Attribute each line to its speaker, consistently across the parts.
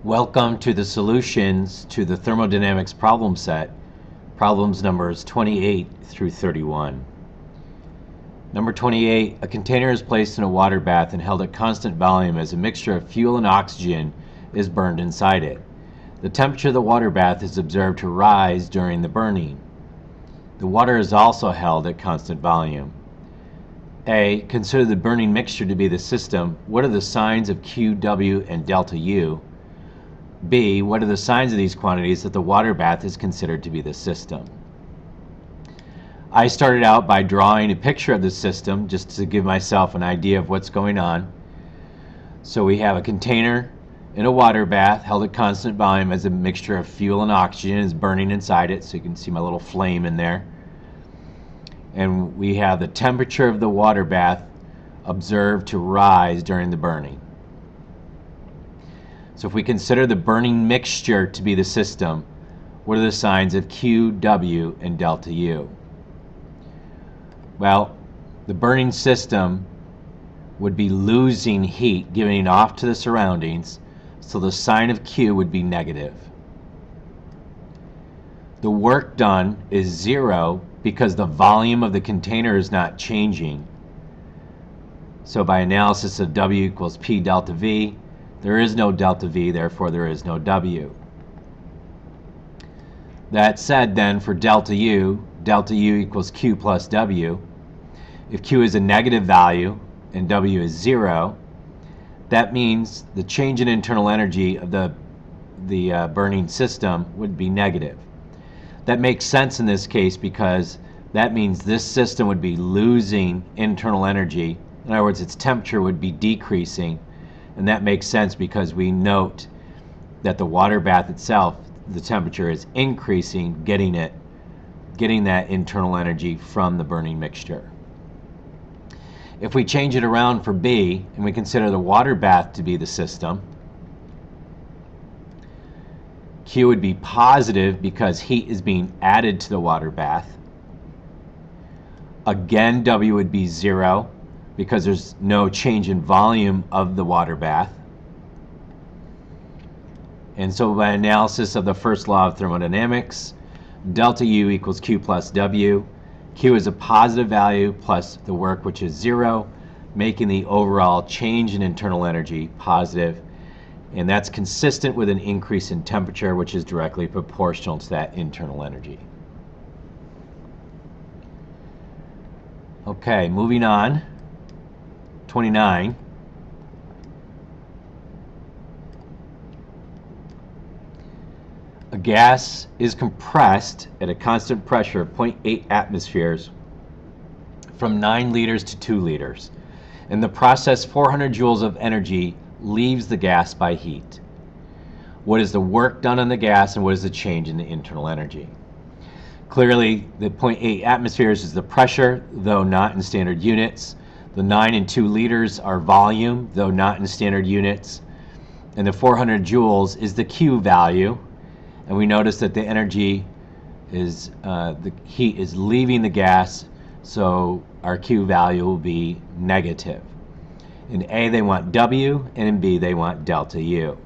Speaker 1: Welcome to the solutions to the Thermodynamics Problem Set, problems numbers 28 through 31. Number 28, a container is placed in a water bath and held at constant volume as a mixture of fuel and oxygen is burned inside it. The temperature of the water bath is observed to rise during the burning. The water is also held at constant volume. A, consider the burning mixture to be the system. What are the signs of Q, W, and delta U? B, what are the signs of these quantities that the water bath is considered to be the system? I started out by drawing a picture of the system just to give myself an idea of what's going on. So we have a container in a water bath held at constant volume as a mixture of fuel and oxygen is burning inside it, so you can see my little flame in there. And we have the temperature of the water bath observed to rise during the burning. So if we consider the burning mixture to be the system, what are the signs of Q, W, and delta U? Well, the burning system would be losing heat, giving it off to the surroundings, so the sign of Q would be negative. The work done is 0 because the volume of the container is not changing. So by analysis of W equals P delta V, there is no delta V, therefore there is no W. That said, then, for delta U equals Q plus W. If Q is a negative value and W is 0, that means the change in internal energy of the burning system would be negative. That makes sense in this case because that means this system would be losing internal energy. In other words, its temperature would be decreasing. And that makes sense because we note that the water bath itself, the temperature is increasing, getting that internal energy from the burning mixture. If we change it around for B and we consider the water bath to be the system, Q would be positive because heat is being added to the water bath. Again, W would be 0 because there's no change in volume of the water bath. And so by analysis of the first law of thermodynamics, delta U equals Q plus W. Q is a positive value plus the work, which is 0, making the overall change in internal energy positive. And that's consistent with an increase in temperature, which is directly proportional to that internal energy. Okay, moving on. 29. A gas is compressed at a constant pressure of 0.8 atmospheres from 9 liters to 2 liters. In the process, 400 joules of energy leaves the gas by heat. What is the work done on the gas and what is the change in the internal energy? Clearly, the 0.8 atmospheres is the pressure, though not in standard units. The 9 and 2 liters are volume, though not in standard units. And the 400 joules is the Q value. And we notice that the energy is, the heat is leaving the gas, so our Q value will be negative. In A, they want W, and in B, they want delta U.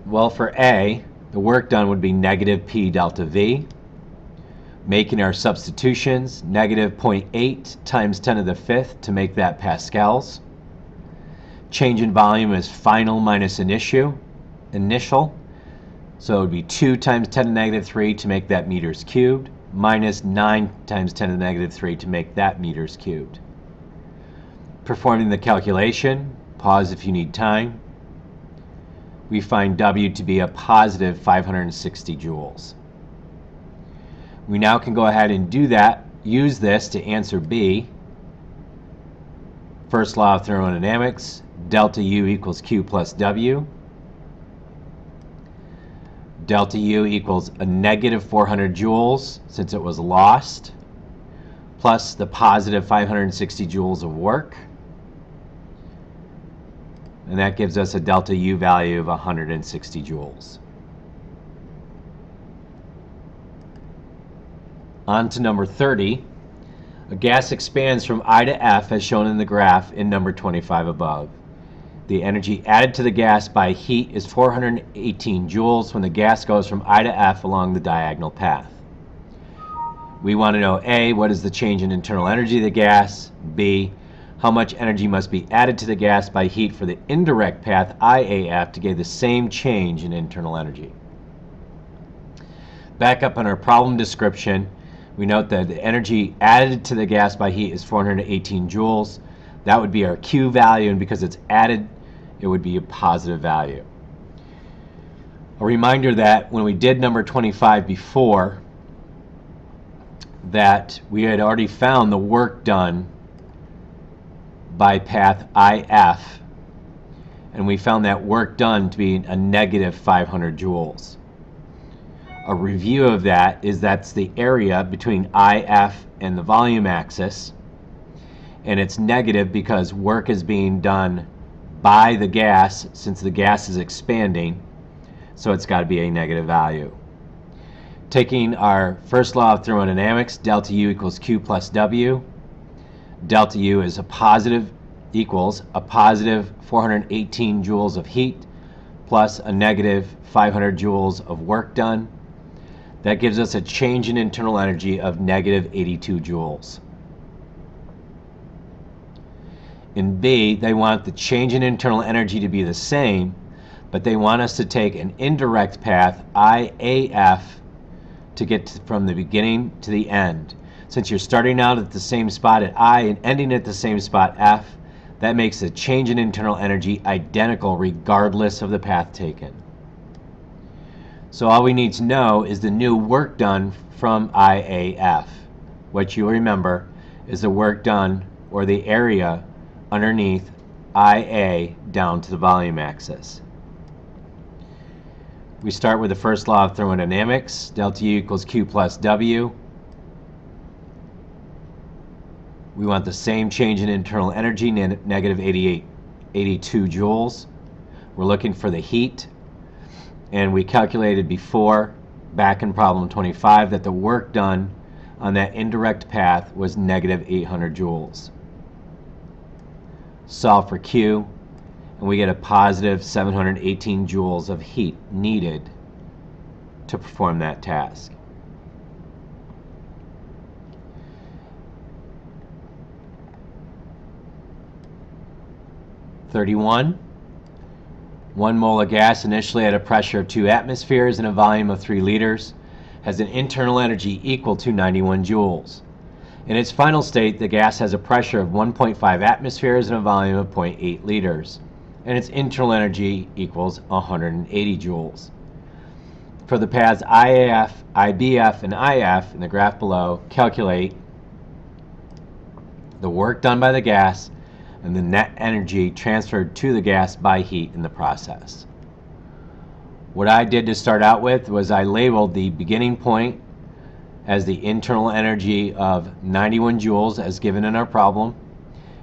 Speaker 1: Well, for A, the work done would be negative P delta V. Making our substitutions, negative 0.8 times 10 to the 5th to make that pascals. Change in volume is final minus initial. So it would be 2 times 10 to the negative 3 to make that meters cubed, minus 9 times 10 to the negative 3 to make that meters cubed. Performing the calculation, pause if you need time, we find W to be a positive 560 joules. We now can go ahead and use this to answer B. First law of thermodynamics, delta U equals Q plus W. Delta U equals a negative 400 joules since it was lost, plus the positive 560 joules of work. And that gives us a delta U value of 160 joules. On to number 30. A gas expands from I to F as shown in the graph in number 25 above. The energy added to the gas by heat is 418 joules when the gas goes from I to F along the diagonal path. We want to know A, what is the change in internal energy of the gas? B, how much energy must be added to the gas by heat for the indirect path IAF to give the same change in internal energy. Back up on our problem description, we note that the energy added to the gas by heat is 418 joules. That would be our Q value, and because it's added, it would be a positive value. A reminder that when we did number 25 before, that we had already found the work done by path IF, and we found that work done to be a negative 500 joules. A review of that is that's the area between IF and the volume axis, and it's negative because work is being done by the gas since the gas is expanding, so it's got to be a negative value. Taking our first law of thermodynamics, delta U equals Q plus W. Delta U is equals a positive 418 joules of heat plus a negative 500 joules of work done. That gives us a change in internal energy of negative 82 joules. In B, they want the change in internal energy to be the same, but they want us to take an indirect path, IAF, to get from the beginning to the end. Since you're starting out at the same spot at I and ending at the same spot F, that makes the change in internal energy identical regardless of the path taken. So all we need to know is the new work done from IAF. What you remember is the work done, or the area underneath IA down to the volume axis. We start with the first law of thermodynamics, delta U equals Q plus W. We want the same change in internal energy, negative 82 joules. We're looking for the heat, and we calculated before, back in problem 25, that the work done on that indirect path was negative 800 joules. Solve for Q, and we get a positive 718 joules of heat needed to perform that task. (31) 1 mole of gas initially at a pressure of 2 atmospheres and a volume of 3 liters has an internal energy equal to 91 joules. In its final state, the gas has a pressure of 1.5 atmospheres and a volume of 0.8 liters, and its internal energy equals 180 joules. For the paths IAF, IBF, and IF in the graph below, calculate the work done by the gas and the net energy transferred to the gas by heat in the process. What I did to start out with was I labeled the beginning point as the internal energy of 91 joules as given in our problem,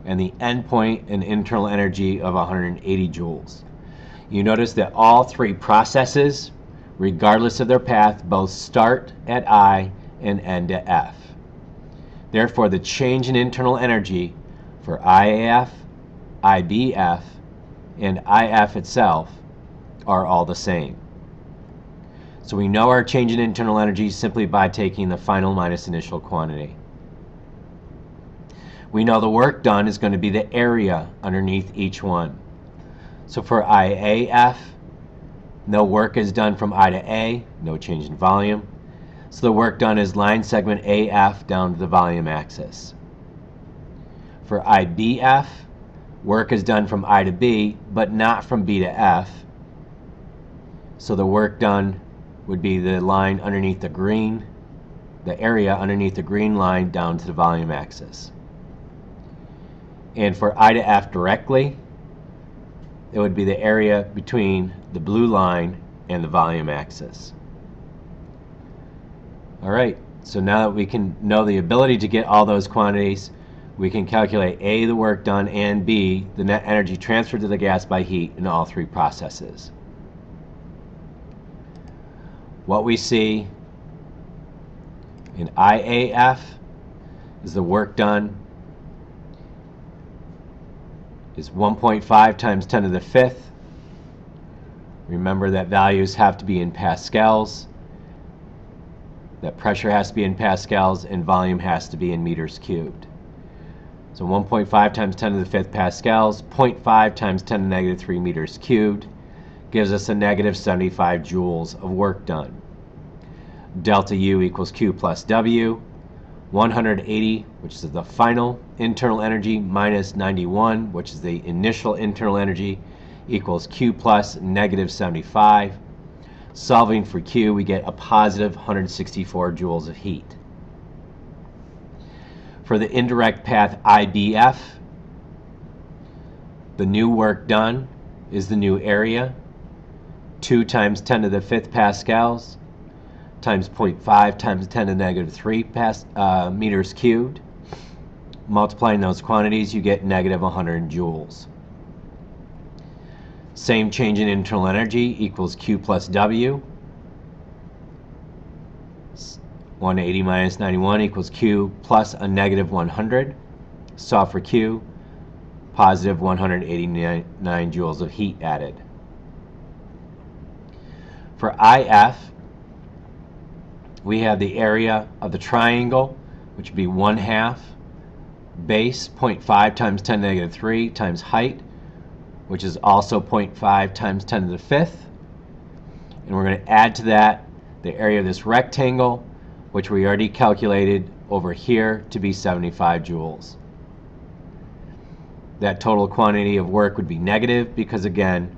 Speaker 1: and the end point an internal energy of 180 joules. You notice that all three processes, regardless of their path, both start at I and end at F. Therefore, the change in internal energy for IAF, IBF, and IF itself are all the same. So we know our change in internal energy simply by taking the final minus initial quantity. We know the work done is going to be the area underneath each one. So for IAF, no work is done from I to A, no change in volume. So the work done is line segment AF down to the volume axis. For IBF, work is done from I to B, but not from B to F. So the work done would be the line underneath the green, the area underneath the green line down to the volume axis. And for I to F directly, it would be the area between the blue line and the volume axis. All right, so now that we can know the ability to get all those quantities, we can calculate A, the work done, and B, the net energy transferred to the gas by heat in all three processes. What we see in IAF is the work done is 1.5 times 10 to the 5th. Remember that values have to be in pascals, that pressure has to be in pascals, and volume has to be in meters cubed. So 1.5 times 10 to the 5th pascals, 0.5 times 10 to the negative 3 meters cubed, gives us a negative 75 joules of work done. Delta U equals Q plus W. 180, which is the final internal energy, minus 91, which is the initial internal energy, equals Q plus negative 75. Solving for Q, we get a positive 164 joules of heat. For the indirect path IBF, the new work done is the new area, 2 times 10 to the 5th pascals, times 0.5 times 10 to the negative 3 meters cubed. Multiplying those quantities, you get negative 100 joules. Same change in internal energy equals Q plus W. 180 minus 91 equals Q plus a negative 100. Solve for Q, positive 189 joules of heat added. For IF, we have the area of the triangle, which would be 1/2 base, 0.5 times 10 to the negative 3 times height, which is also 0.5 times 10 to the 5th. And we're going to add to that the area of this rectangle, which we already calculated over here to be 75 joules. That total quantity of work would be negative because, again,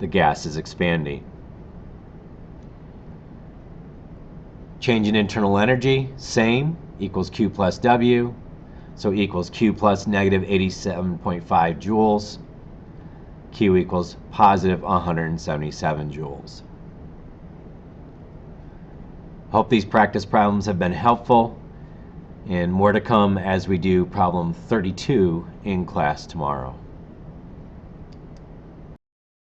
Speaker 1: the gas is expanding. Change in internal energy, same, equals Q plus W, so equals Q plus negative 87.5 joules. Q equals positive 177 joules. Hope these practice problems have been helpful, and more to come as we do problem 32 in class tomorrow.